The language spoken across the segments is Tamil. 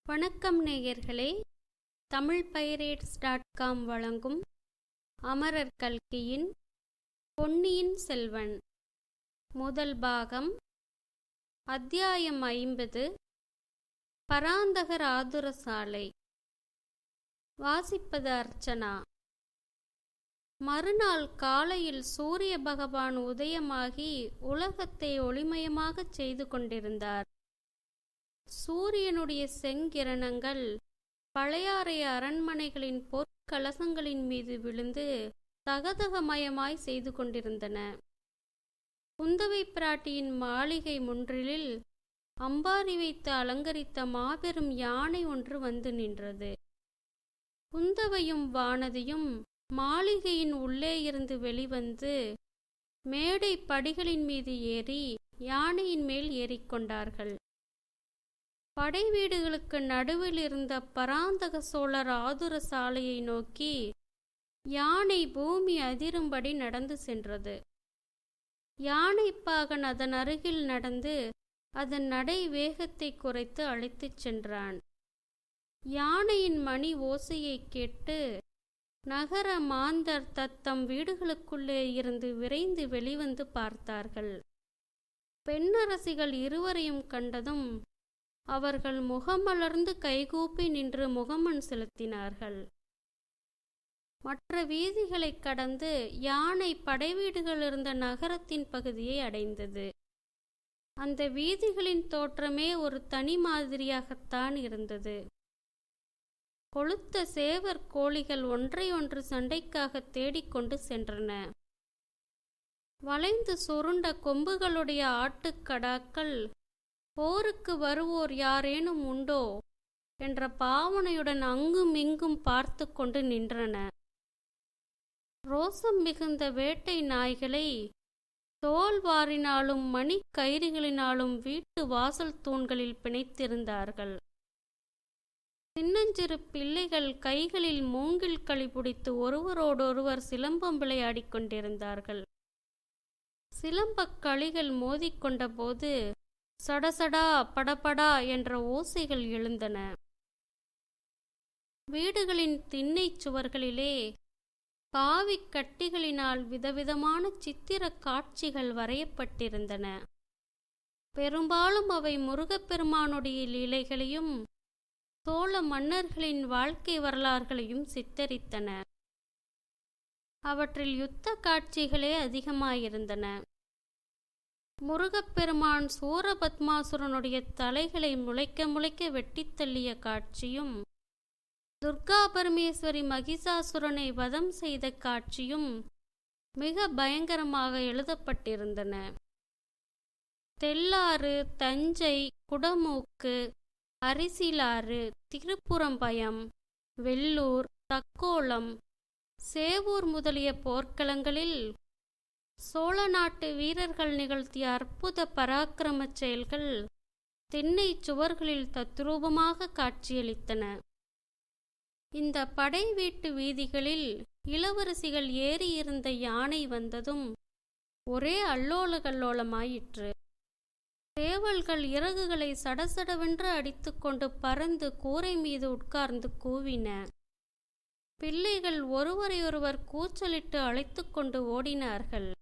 வணக்கம் நேயர்களே. தமிழ்பைரேட்ஸ்.com வழங்கும் அமரர் கல்கியின் பொன்னியின் செல்வன் முதல் பாகம், அத்தியாயம் 50, பராந்தகர் ஆதுரசாலை. வாசிப்பது அர்ச்சனா. மறுநாள் காலையில் சூரிய பகவான் உதயமாகி உலகத்தை ஒளிமயமாகச் செய்து கொண்டிருந்தார். சூரியனுடைய செங்கிரணங்கள் பழையாறை அரண்மனைகளின் பொற்கலசங்களின் மீது விழுந்து தகதகமயமாய் செய்து கொண்டிருந்தன. குந்தவை பிராட்டியின் மாளிகை முன்றிலில் அம்பாரி வைத்து அலங்கரித்த மாபெரும் யானை ஒன்று வந்து நின்றது. குந்தவையும் வானதியும் மாளிகையின் உள்ளே இருந்து வெளிவந்து மேடை படிகளின் மீது ஏறி யானையின் மேல் ஏறிக்கொண்டார்கள். படை வீடுகளுக்கு நடுவில் இருந்த பராந்தக சோழர் ஆதுர சாலையை நோக்கி யானை பூமி அதிரும்படி நடந்து சென்றது. யானைப்பாகன் அதன் அருகில் நடந்து அதன் நடை வேகத்தை குறைத்து அழைத்துச் சென்றான். யானையின் மணி ஓசையை கேட்டு நகர மாந்தர் தத்தம் வீடுகளுக்குள்ளே இருந்து விரைந்து வெளிவந்து பார்த்தார்கள். பெண்ணரசிகள் இருவரையும் கண்டதும் அவர்கள் முகமலர்ந்து கைகூப்பி நின்று முகமன் செலுத்தினார்கள். மற்ற வீதிகளைக் கடந்து யானை படைவீடுகள் இருந்த நகரத்தின் பகுதியை அடைந்தது. அந்த வீதிகளின் தோற்றமே ஒரு தனி மாதிரியாகத்தான் இருந்தது. கொழுத்த சேவர் கோழிகள் ஒன்றையொன்று சண்டைக்காக தேடிக்கொண்டு சென்றன. வளைந்து சுருண்ட கொம்புகளுடைய ஆட்டுக்கடாக்கள் போருக்கு வருவோர் யாரேனும் உண்டோ என்ற பாவனையுடன் அங்கும் இங்கும் பார்த்து கொண்டு நின்றன. ரோசம் மிகுந்த வேட்டை நாய்களை தோல்வாரினாலும் மணிக்கயிறுகளினாலும் வீட்டு வாசல் தூண்களில் பிணைத்திருந்தார்கள். சின்னஞ்சிறு பிள்ளைகள் கைகளில் மூங்கில் களி பிடித்து ஒருவரோடொருவர் சிலம்பம் விளையாடிக் கொண்டிருந்தார்கள். சிலம்பக் களிகள் மோதிக்கொண்ட போது சடசடா படபடா என்ற ஓசைகள் எழுந்தன. வீடுகளின் திண்ணைச் சுவர்களிலே காவிக் கட்டிகளினால் விதவிதமான சித்திர காட்சிகள் வரையப்பட்டிருந்தன. பெரும்பாலும் அவை முருகப்பெருமானுடைய லீலைகளையும் சோழ மன்னர்களின் வாழ்க்கை வரலாறுகளையும் சித்தரித்தன. அவற்றில் யுத்த காட்சிகளே அதிகமாயிருந்தன. முருகப்பெருமான் சூரபத்மாசுரனுடைய தலைகளை முளைக்க முளைக்க வெட்டித் தள்ளிய காட்சியும், துர்கா பரமேஸ்வரி மகிஷாசுரனை வதம் செய்த காட்சியும் மிக பயங்கரமாக எழுதப்பட்டிருந்தன. தெள்ளாறு, தஞ்சை, குடமூக்கு, அரிசிலாறு, திருப்புறம்பயம், வெள்ளூர், தக்கோலம், சேவூர் முதலிய போர்க்களங்களில் சோழ நாட்டு வீரர்கள் நிகழ்த்திய அற்புத பராக்கிரம செயல்கள் திண்ணை சுவர்களில் தத்ரூபமாக காட்சியளித்தன. இந்த படை வீட்டு வீதிகளில் இளவரசிகள் ஏறியிருந்த யானை வந்ததும் ஒரே அல்லோல கல்லோலமாயிற்று. சேவல்கள் இறகுகளை சடசடவென்று அடித்துக்கொண்டு பறந்து கூரை மீது உட்கார்ந்து கூவின. பிள்ளைகள் ஒருவரையொருவர் கூச்சலிட்டு அழைத்து கொண்டு ஓடினார்கள்.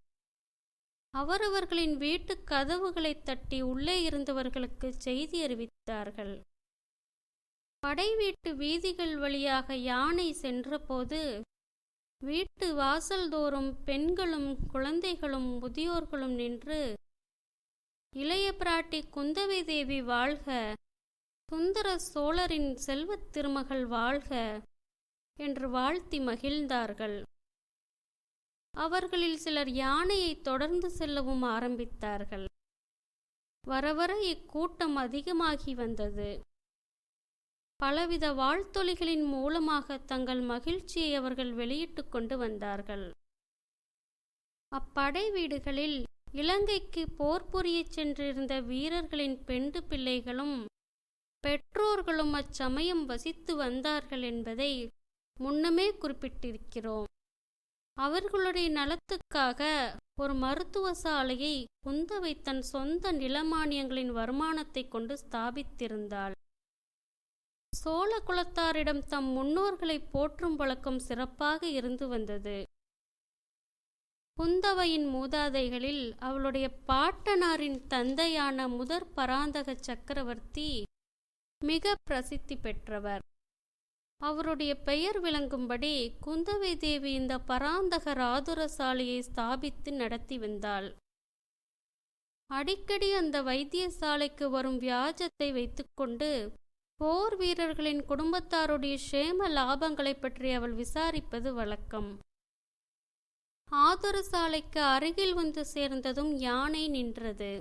அவரவர்களின் வீட்டு கதவுகளை தட்டி உள்ளே இருந்தவர்களுக்கு செய்தி அறிவித்தார்கள். படை வீட்டு வீதிகள் வழியாக யானை சென்றபோது வீட்டு வாசல்தோறும் பெண்களும் குழந்தைகளும் முதியோர்களும் நின்று இளைய பிராட்டி குந்தவை தேவி வாழ்க, சுந்தர சோழரின் செல்வத் திருமகள் வாழ்க என்று வாழ்த்தி மகிழ்ந்தார்கள். அவர்களில் சிலர் யானையை தொடர்ந்து செல்லவும் ஆரம்பித்தார்கள். வரவர இக்கூட்டம் அதிகமாகி வந்தது. பலவித வாழ்த்தொலிகளின் மூலமாக தங்கள் மகிழ்ச்சியை அவர்கள் வெளியிட்டு கொண்டு வந்தார்கள். அப்படை வீடுகளில் இலங்கைக்கு போர் புரியச் சென்றிருந்த வீரர்களின் பெண்டு பிள்ளைகளும் பெற்றோர்களும் அச்சமயம் வசித்து வந்தார்கள் என்பதை முன்னமே குறிப்பிட்டிருக்கிறோம். அவர்களுடைய நலத்துக்காக ஒரு மருத்துவ சாலையை குந்தவை தன் சொந்த நிலமானியங்களின் வருமானத்தை கொண்டு ஸ்தாபித்திருந்தாள். சோழ குலத்தாரிடம் தம் முன்னோர்களை போற்றும் வழக்கம் சிறப்பாக இருந்து வந்தது. குந்தவையின் மூதாதைகளில் அவளுடைய பாட்டனாரின் தந்தையான முதற் பராந்தக சக்கரவர்த்தி மிக பிரசித்தி பெற்றவர். அவருடைய பெயர் விளங்கும்படி குந்தவை தேவி இந்த பராந்தக ஆதுரசாலையை ஸ்தாபித்து நடத்தி வந்தாள். அடிக்கடி அந்த வைத்தியசாலைக்கு வரும் வியாஜத்தை வைத்துக்கொண்டு போர் வீரர்களின் குடும்பத்தாருடைய சேம லாபங்களை பற்றி அவள் விசாரிப்பது வழக்கம். ஆதுரசாலைக்கு அருகில் வந்து சேர்ந்ததும் யானை நின்றது.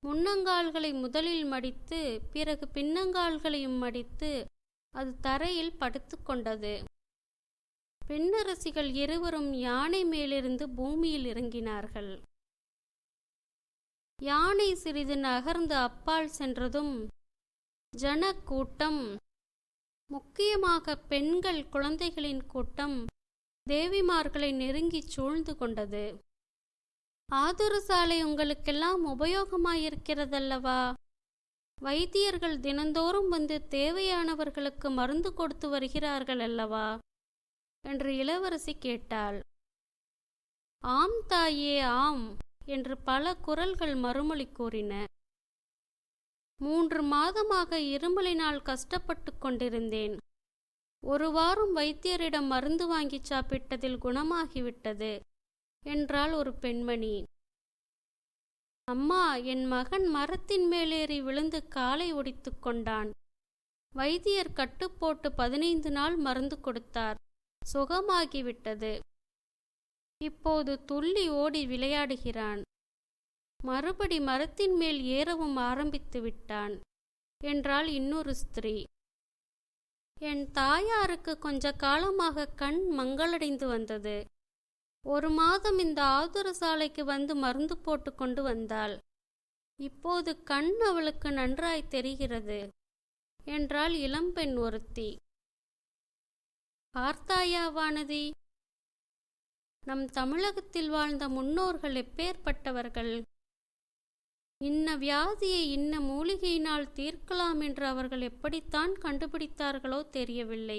முன்னங்கால்களை முதலில் மடித்து பிறகு பின்னங்கால்களையும் மடித்து அது தரையில் படுத்து கொண்டது. பெண்ணரசிகள் இருவரும் யானை மேலிருந்து பூமியில் இறங்கினார்கள். யானை சிறிது நகர்ந்து அப்பால் சென்றதும் ஜனக்கூட்டம், முக்கியமாக பெண்கள் குழந்தைகளின் கூட்டம் தேவிமார்களை நெருங்கிச் சூழ்ந்து கொண்டது. ஆதுரசாலை உங்களுக்கெல்லாம் உபயோகமாயிருக்கிறதல்லவா? வைத்தியர்கள் தினந்தோறும் வந்து தேவையானவர்களுக்கு மருந்து கொடுத்து வருகிறார்கள் அல்லவா என்று இளவரசி கேட்டாள். ஆம் தாயே, ஆம் என்று பல குரல்கள் மறுமொழி கூறின. 3 மாதமாக இருமலினால் கஷ்டப்பட்டு கொண்டிருந்தேன். 1 வாரம் வைத்தியரிடம் மருந்து வாங்கி சாப்பிட்டதில் குணமாகிவிட்டது என்றாள் ஒரு பெண்மணி. அம்மா, என் மகன் மரத்தின் மேலேறி விழுந்து காலை ஒடித்து கொண்டான். வைத்தியர் கட்டுப்போட்டு 15 நாள் மருந்து கொடுத்தார். சுகமாகிவிட்டது. இப்போது துள்ளி ஓடி விளையாடுகிறான். மறுபடி மரத்தின் மேல் ஏறவும் ஆரம்பித்து விட்டான் என்றாள் இன்னொரு ஸ்திரீ. என் தாயாருக்கு கொஞ்ச காலமாக கண் மங்களடைந்து வந்தது. 1 மாதம் இந்த ஆதுரசாலைக்கு வந்து மருந்து போட்டு கொண்டு வந்தாள். இப்போது கண் அவளுக்கு நன்றாய் தெரிகிறது என்றாள் இளம்பெண் ஒருத்தி. பார்த்தாயா வானதி, நம் தமிழகத்தில் வாழ்ந்த முன்னோர்கள் எப்பேற்பட்டவர்கள்! இன்ன வியாதியை இன்ன மூலிகையினால் தீர்க்கலாம் என்று அவர்கள் எப்படித்தான் கண்டுபிடித்தார்களோ தெரியவில்லை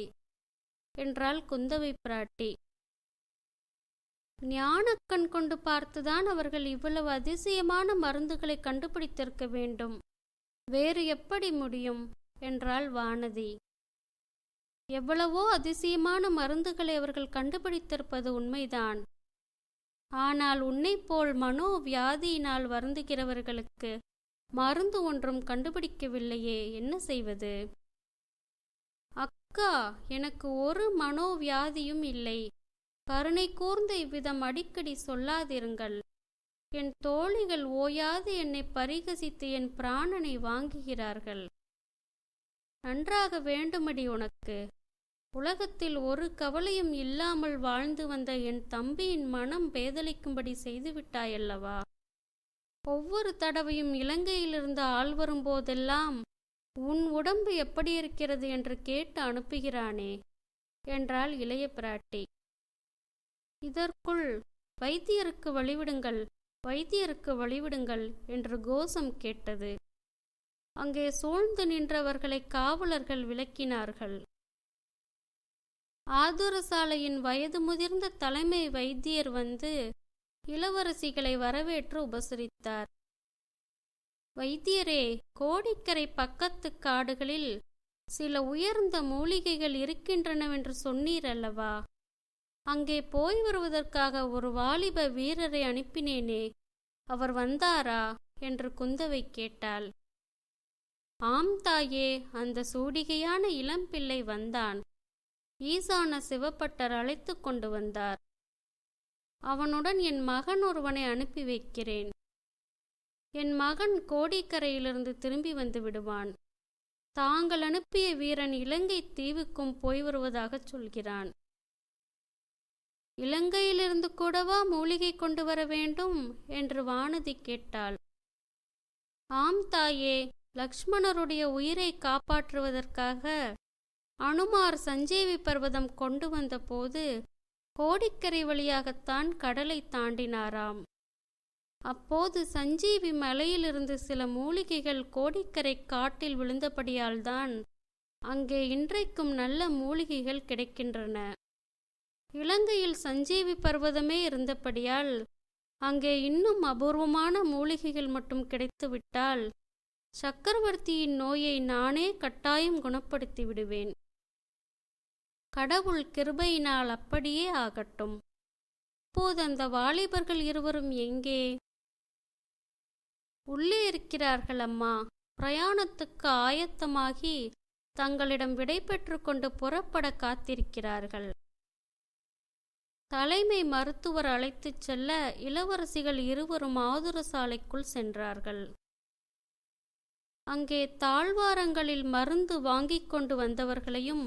என்றாள் குந்தவை பிராட்டி. ஞானக்கண் கொண்டு பார்த்துதான் அவர்கள் இவ்வளவு அதிசயமான மருந்துகளை கண்டுபிடித்திருக்க வேண்டும். வேறு எப்படி முடியும் என்றாள் வானதி. எவ்வளவோ அதிசயமான மருந்துகளை அவர்கள் கண்டுபிடித்திருப்பது உண்மைதான். ஆனால் உன்னைப் போல் மனோ வியாதியினால் வருந்துகிறவர்களுக்கு மருந்து ஒன்றும் கண்டுபிடிக்கவில்லையே, என்ன செய்வது? அக்கா, எனக்கு ஒரு மனோவியாதியும் இல்லை. கருணை கூர்ந்த இவ்விதம் அடிக்கடி சொல்லாதிருங்கள். என் தோழிகள் ஓயாது என்னை பரிகசித்து என் பிராணனை வாங்குகிறார்கள். நன்றாக வேண்டுமடி உனக்கு. உலகத்தில் ஒரு கவலையும் இல்லாமல் வாழ்ந்து வந்த என் தம்பியின் மனம் பேதலிக்கும்படி செய்துவிட்டாயல்லவா? ஒவ்வொரு தடவையும் இலங்கையிலிருந்து ஆள் வரும்போதெல்லாம் உன் உடம்பு எப்படி இருக்கிறது என்று கேட்டு அனுப்புகிறானே என்றாள் இளைய பிராட்டி. இதற்குள் வைத்தியருக்கு வழிவிடுங்கள், வைத்தியருக்கு வழிவிடுங்கள் என்று கோஷம் கேட்டது. அங்கே சூழ்ந்து நின்றவர்களை காவலர்கள் விலக்கினார்கள். ஆதுரசாலையின் வயது முதிர்ந்த தலைமை வைத்தியர் வந்து இளவரசிகளை வரவேற்று உபசரித்தார். வைத்தியரே, கோடிக்கரை பக்கத்து காடுகளில் சில உயர்ந்த மூலிகைகள் இருக்கின்றனவென்று சொன்னீர் அல்லவா? அங்கே போய் வருவதற்காக ஒரு வாலிப வீரரை அனுப்பினேனே, அவர் வந்தாரா என்று குந்தவை கேட்டாள். ஆம் தாயே, அந்த சூடிகையான இளம்பிள்ளை வந்தான். ஈசான சிவப்பட்டர் அழைத்து கொண்டு வந்தார். அவனுடன் என் மகன் ஒருவனை அனுப்பி வைக்கிறேன். என் மகன் கோடிக்கரையிலிருந்து திரும்பி வந்து விடுவான். தாங்கள் அனுப்பிய வீரன் இலங்கை தீவுக்கும் போய் வருவதாகச் சொல்கிறான். இலங்கையிலிருந்து கூடவா மூலிகை கொண்டு வர வேண்டும் என்று வானதி கேட்டாள். ஆம் தாயே, லக்ஷ்மணருடைய உயிரை காப்பாற்றுவதற்காக அனுமார் சஞ்சீவி பர்வதம் கொண்டு வந்த போது கோடிக்கரை வழியாகத்தான் கடலை தாண்டினாராம். அப்போது சஞ்சீவி மலையிலிருந்து சில மூலிகைகள் கோடிக்கரை காட்டில் விழுந்தபடியால்தான் அங்கே இன்றைக்கும் நல்ல மூலிகைகள் கிடைக்கின்றன. இலங்கையில் சஞ்சீவி பர்வதமே இருந்தபடியால் அங்கே இன்னும் அபூர்வமான மூலிகைகள் மட்டும் கிடைத்துவிட்டால் சக்கரவர்த்தியின் நோயை நானே கட்டாயம் குணப்படுத்தி விடுவேன். கடவுள் கிருபையினால் அப்படியே ஆகட்டும். இப்போது அந்த வாலிபர்கள் இருவரும் எங்கே? உள்ளே இருக்கிறார்கள் அம்மா. பிரயாணத்துக்கு ஆயத்தமாகி தங்களிடம் விடை பெற்று கொண்டு புறப்பட காத்திருக்கிறார்கள். தலைமை மருத்துவர் அழைத்துச் செல்ல இளவரசிகள் இருவரும் ஆதுர சாலைக்குள் சென்றார்கள். அங்கே தாழ்வாரங்களில் மருந்து வாங்கிக் கொண்டு வந்தவர்களையும்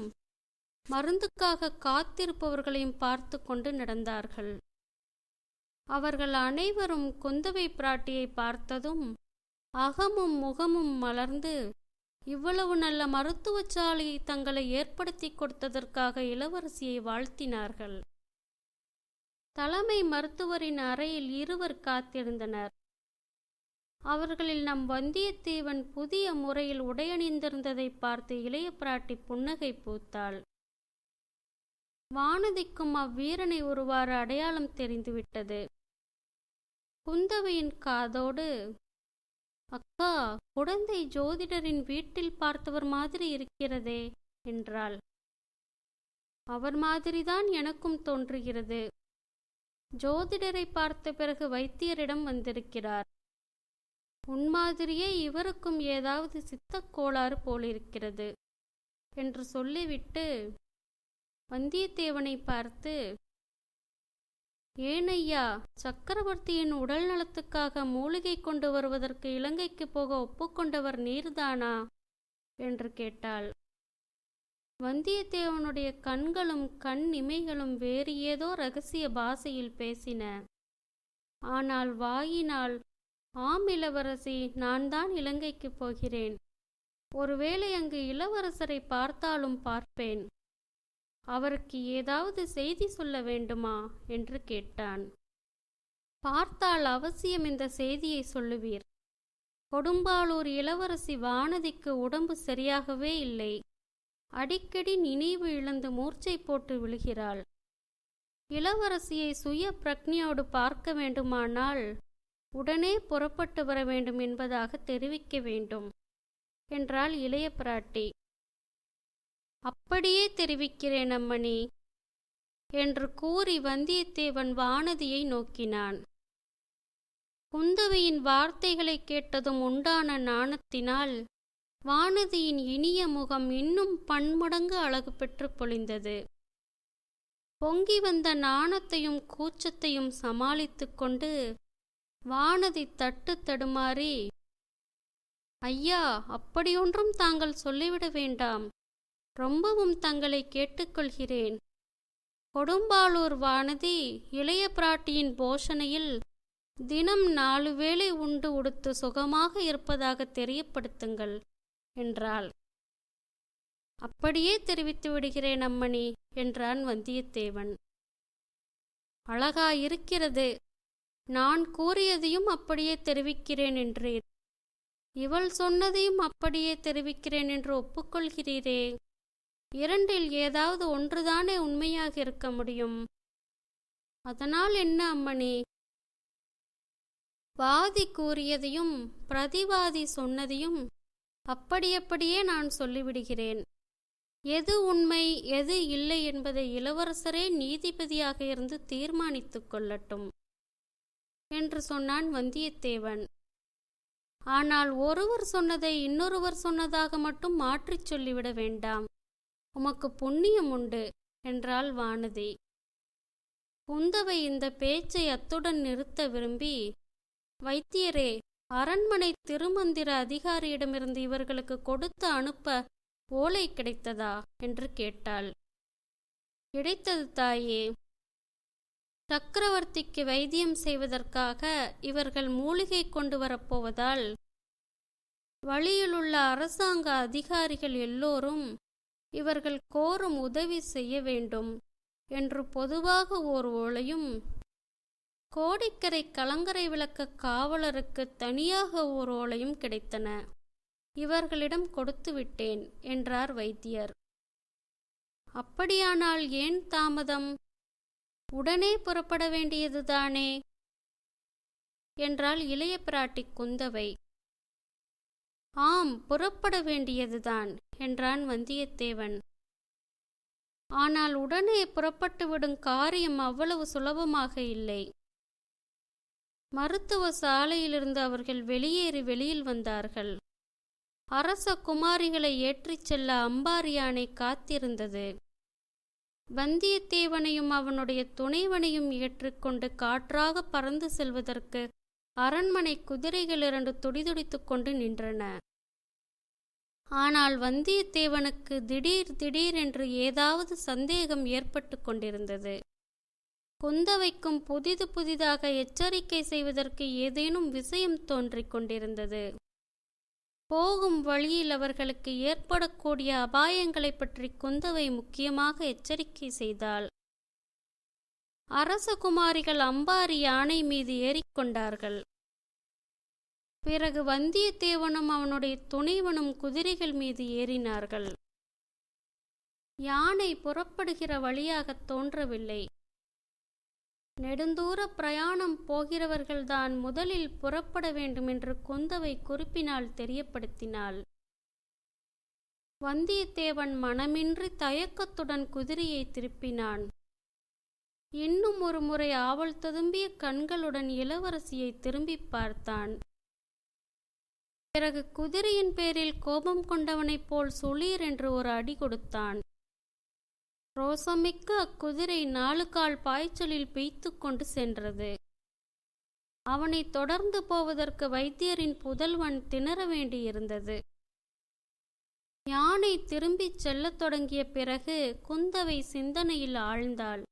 மருந்துக்காக காத்திருப்பவர்களையும் பார்த்து கொண்டு நடந்தார்கள். அவர்கள் அனைவரும் குந்தவை பிராட்டியை பார்த்ததும் அகமும் முகமும் மலர்ந்து இவ்வளவு நல்ல மருத்துவச்சாலையை தங்களை ஏற்படுத்தி கொடுத்ததற்காக இளவரசியை வாழ்த்தினார்கள். தலைமை மருத்துவரின் அறையில் இருவர் காத்திருந்தனர். அவர்களில் நம் வந்தியத்தேவன் புதிய முறையில் உடையணிந்திருந்ததை பார்த்து இளைய பிராட்டி புன்னகை பூத்தாள். வானதிக்கும் அவ்வீரனை ஒருவாறு அடையாளம் தெரிந்துவிட்டது. குந்தவையின் காதோடு, அக்கா, குழந்தை ஜோதிடரின் வீட்டில் பார்த்தவர் மாதிரி இருக்கிறதே என்றாள். அவர் மாதிரிதான் எனக்கும் தோன்றுகிறது. ஜோதிடரை பார்த்த பிறகு வைத்தியரிடம் வந்திருக்கிறார். உன்மாதிரியே இவருக்கும் ஏதாவது சித்தக்கோளாறு போலிருக்கிறது என்று சொல்லிவிட்டு வந்தியத்தேவனை பார்த்து, ஏனையா, சக்கரவர்த்தியின் உடல் நலத்துக்காக மூலிகை கொண்டு வருவதற்கு இலங்கைக்கு போக ஒப்புக்கொண்டவர் நீர்தானா என்று கேட்டாள். வந்தியத்தேவனுடைய கண்களும் கண் இமைகளும் வேறு ஏதோ இரகசிய பாஷையில் பேசின. ஆனால் வாயினால், ஆம் இளவரசி, நான் தான் இலங்கைக்கு போகிறேன். ஒருவேளை அங்கு இளவரசரை பார்த்தாலும் பார்ப்பேன். அவருக்கு ஏதாவது செய்தி சொல்ல வேண்டுமா என்று கேட்டான். பார்த்தால் அவசியம் இந்த செய்தியை சொல்லுவீர். கொடும்பாளூர் இளவரசி வானதிக்கு உடம்பு சரியாகவே இல்லை. அடிக்கடி நினைவு இழந்து மூர்ச்சை போட்டு விழுகிறாள். இளவரசியை சுய பிரக்ஞையோடு பார்க்க வேண்டுமானால் உடனே புறப்பட்டு வர வேண்டும் என்பதாக தெரிவிக்க வேண்டும் என்றாள் இளைய பிராட்டி. அப்படியே தெரிவிக்கிறேன் அம்மணி என்று கூறி வந்தியத்தேவன் வானதியை நோக்கினான். குந்தவையின் வார்த்தைகளை கேட்டதும் உண்டான நாணத்தினால் வானதியின் இனிய முகம் இன்னும் பன்மடங்கு அழகு பெற்று பொலிந்தது. பொங்கி வந்த நாணத்தையும் கூச்சத்தையும் சமாளித்து கொண்டு வானதி தட்டு தடுமாறி, ஐயா, அப்படியொன்றும் தாங்கள் சொல்லிவிட வேண்டாம். ரொம்பவும் தங்களை கேட்டுக்கொள்கிறேன். கொடும்பாளூர் வானதி இளைய பிராட்டியின் போஷணையில் தினம் 4 வேளை உண்டு உடுத்து சுகமாக இருப்பதாக தெரியப்படுத்துங்கள் என்றாள். அப்படியே தெரிவித்து விடுகிறேன் அம்மணி என்றான் வந்தியத்தேவன். அழகாயிருக்கிறது. நான் கூறியதையும் அப்படியே தெரிவிக்கிறேன் என்றீர். இவள் சொன்னதையும் அப்படியே தெரிவிக்கிறேன் என்று ஒப்புக்கொள்கிறீரே. இரண்டில் ஏதாவது ஒன்றுதானே உண்மையாக இருக்க முடியும். அதனால் என்ன அம்மணி? வாதி கூறியதையும் பிரதிவாதி சொன்னதையும் அப்படியே நான் சொல்லிவிடுகிறேன். எது உண்மை எது இல்லை என்பதை இளவரசரே நீதிபதியாக இருந்து தீர்மானித்துக் கொள்ளட்டும் என்று சொன்னான் வந்தியத்தேவன். ஆனால் ஒருவர் சொன்னதை இன்னொருவர் சொன்னதாக மட்டும் மாற்றிச் சொல்லிவிட வேண்டாம். உமக்கு புண்ணியம் உண்டு என்றாள் வானதி. குந்தவை இந்த பேச்சை அத்துடன் நிறுத்த விரும்பி, வைத்தியரே, அரண்மனை திருமந்திர அதிகாரியிடமிருந்து இவர்களுக்கு கொடுத்து அனுப்ப ஓலை கிடைத்ததா என்று கேட்டாள். கிடைத்தது தாயே. சக்கரவர்த்திக்கு வைத்தியம் செய்வதற்காக இவர்கள் மூலிகை கொண்டு வரப்போவதால் வழியிலுள்ள அரசாங்க அதிகாரிகள் எல்லோரும் இவர்கள் கோரும் உதவி செய்ய வேண்டும் என்று பொதுவாக ஓர் ஓலையும், கோடிக்கரை கலங்கரை விளக்க காவலருக்கு தனியாக ஓர் ஓலையும் கிடைத்தன. இவர்களிடம் கொடுத்து விட்டேன் என்றார் வைத்தியர். அப்படியானால் ஏன் தாமதம்? உடனே புறப்பட வேண்டியதுதானே என்றாள் இளைய பிராட்டி குந்தவை. ஆம், புறப்பட வேண்டியதுதான் என்றான் வந்தியத்தேவன். ஆனால் உடனே புறப்பட்டுவிடும் காரியம் அவ்வளவு சுலபமாக இல்லை. மருத்துவ சாலையிலிருந்து அவர்கள் வெளியேறி வெளியில் வந்தார்கள். அரச குமாரிகளை ஏற்றிச் செல்ல அம்பாரி யானை காத்திருந்தது. வந்தியத்தேவனையும் அவனுடைய துணைவனையும் ஏற்றுக்கொண்டு காற்றாக பறந்து செல்வதற்கு அரண்மனை குதிரைகள் 2 துடிதுடித்துக் கொண்டு நின்றன. ஆனால் வந்தியத்தேவனுக்கு திடீரென்று ஏதாவது சந்தேகம் ஏற்பட்டு கொண்டிருந்தது. குந்தவைக்கும் புதிதாக எச்சரிக்கை செய்வதற்கு ஏதேனும் விஷயம் தோன்றிக் கொண்டிருந்தது. போகும் வழியில் அவர்களுக்கு ஏற்படக்கூடிய அபாயங்களை பற்றி குந்தவை முக்கியமாக எச்சரிக்கை செய்தாள். அரசகுமாரிகள் அம்பாரி யானை மீது ஏறிக்கொண்டார்கள். பிறகு வந்தியத்தேவனும் அவனுடைய துணைவனும் குதிரைகள் மீது ஏறினார்கள். யானை புறப்படுகிற வழியாக தோன்றவில்லை. நெடுந்தூர பிரயாணம் போகிறவர்கள்தான் முதலில் புறப்பட வேண்டுமென்று குந்தவை குறிப்பினால் தெரியப்படுத்தினாள். வந்தியத்தேவன் மனமின்றி தயக்கத்துடன் குதிரையை திருப்பினான். இன்னும் ஒரு முறை ஆவல் ததும்பிய கண்களுடன் இளவரசியை திரும்பி பார்த்தான். பிறகு குதிரையின் பேரில் கோபம் கொண்டவனைப் போல் சுளீர் என்று ஒரு அடி கொடுத்தான். ரோசமிக்க அக்குதிரை 4 கால் பாய்ச்சலில் பெய்த்து கொண்டு சென்றது. அவனை தொடர்ந்து போவதற்கு வைத்தியரின் புதல்வன் திணற வேண்டியிருந்தது. யானை திரும்பிச் செல்லத் தொடங்கிய பிறகு குந்தவை சிந்தனையில் ஆழ்ந்தாள்.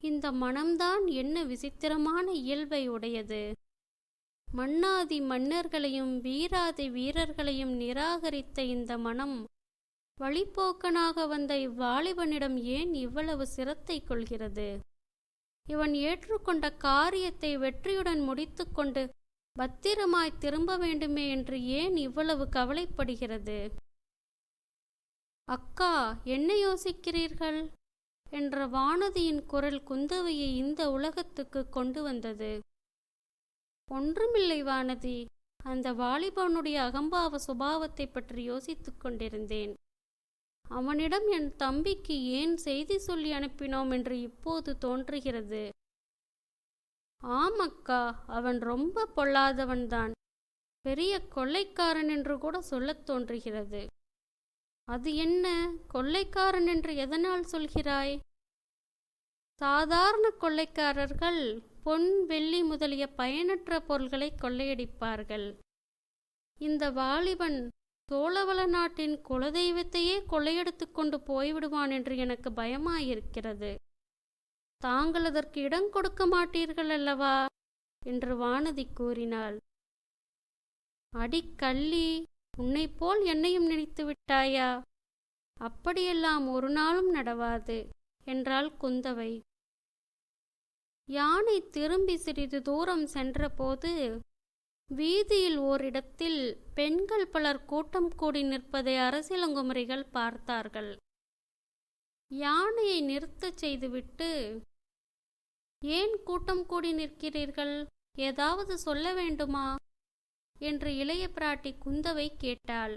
இந்த மனம்தான் என்ன விசித்திரமான இயல்பை உடையது! மன்னாதி மன்னர்களையும் வீராதி வீரர்களையும் நிராகரித்த இந்த மனம் வழிப்போக்கனாக வந்த இவ்வாலிபனிடம் ஏன் இவ்வளவு சிரத்தை கொள்கிறது? இவன் ஏற்றுக்கொண்ட காரியத்தை வெற்றியுடன் முடித்துக்கொண்டு பத்திரமாய் திரும்ப வேண்டுமே என்று ஏன் இவ்வளவு கவலைப்படுகிறது? அக்கா, என்ன யோசிக்கிறீர்கள் என்ற வானதியின் குரல் குந்தவையை இந்த உலகத்துக்கு கொண்டு வந்தது. ஒன்றுமில்லை வானதி, அந்த வாலிபனுடைய அகம்பாவ சுபாவத்தை பற்றி யோசித்துக் கொண்டிருந்தேன். அவனிடம் என் தம்பிக்கு ஏன் செய்தி சொல்லி அனுப்பினோம் என்று இப்போது தோன்றுகிறது. ஆமக்கா, அவன் ரொம்ப பொல்லாதவன்தான். பெரிய கொள்ளைக்காரன் என்று கூட சொல்லத் தோன்றுகிறது. அது என்ன, கொள்ளைக்காரன் என்று எதனால் சொல்கிறாய்? சாதாரண கொள்ளைக்காரர்கள் பொன் வெள்ளி முதலிய பயனற்ற பொருள்களை கொள்ளையடிப்பார்கள். இந்த வாலிபன் சோழவள நாட்டின் குலதெய்வத்தையே கொள்ளையடித்து கொண்டு போய்விடுவான் என்று எனக்கு பயமாயிருக்கிறது. தாங்கள் அதற்கு இடம் கொடுக்க மாட்டீர்கள் அல்லவா என்று வானதி கூறினாள். அடிக்கள்ளி, உன்னைப் போல் என்னையும் நினைத்து விட்டாயா? அப்படியெல்லாம் ஒரு நாளும் நடவாது என்றாள் குந்தவை. யானை திரும்பி சிறிது தூரம் சென்றபோது வீதியில் ஓரிடத்தில் பெண்கள் பலர் கூட்டம் கூடி நிற்பதை அரசிளங்குமரிகள் பார்த்தார்கள். யானையை நிறுத்தச் செய்துவிட்டு, ஏன் கூட்டம் கூடி நிற்கிறீர்கள்? ஏதாவது சொல்ல வேண்டுமா என்று இளைய பிராட்டி குந்தவை கேட்டாள்.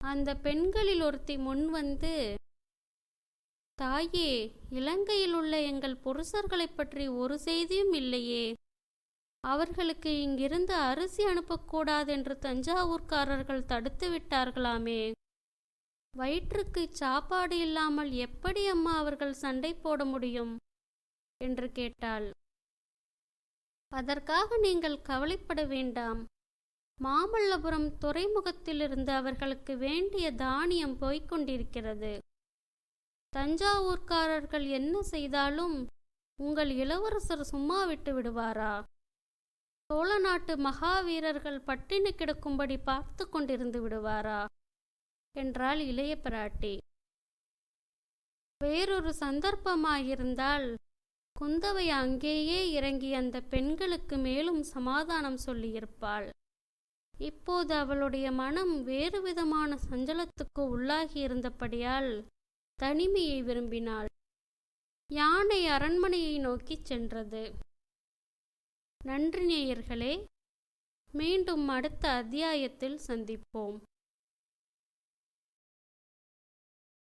அந்த பெண்களில் ஒருத்தி முன்வந்து, தாயே, இலங்கையில் உள்ள எங்கள் புருஷர்களைப் பற்றி ஒரு செய்தியும் இல்லையே. அவர்களுக்கு இங்கிருந்து அரிசி அனுப்பக்கூடாதென்று தஞ்சாவூர்காரர்கள் தடுத்து விட்டார்களாமே. வயிற்றுக்கு சாப்பாடு இல்லாமல் எப்படி அம்மா அவர்கள் சண்டை போட முடியும் என்று கேட்டாள். அதற்காக நீங்கள் கவலைப்பட வேண்டாம். மாமல்லபுரம் துறைமுகத்திலிருந்து அவர்களுக்கு வேண்டிய தானியம் போய்கொண்டிருக்கிறது. தஞ்சாவூர்காரர்கள் என்ன செய்தாலும் உங்கள் இளவரசர் சும்மா விட்டு விடுவாரா? சோழ நாட்டு மகாவீரர்கள் பட்டினி கிடக்கும்படி பார்த்து கொண்டிருந்து விடுவாரா என்றாள் இளைய பிராட்டி. வேறொரு சந்தர்ப்பமாயிருந்தால் குந்தவை அங்கேயே இறங்கி அந்த பெண்களுக்கு மேலும் சமாதானம் சொல்லியிருப்பாள். இப்போது அவளுடைய மனம் வேறு விதமான சஞ்சலத்துக்கு உள்ளாகி இருந்தபடியால் தனிமையை விரும்பினாள். யானை அரண்மனையை நோக்கிச் சென்றது. நன்றி நேயர்களே, மீண்டும் அடுத்த அத்தியாயத்தில் சந்திப்போம்.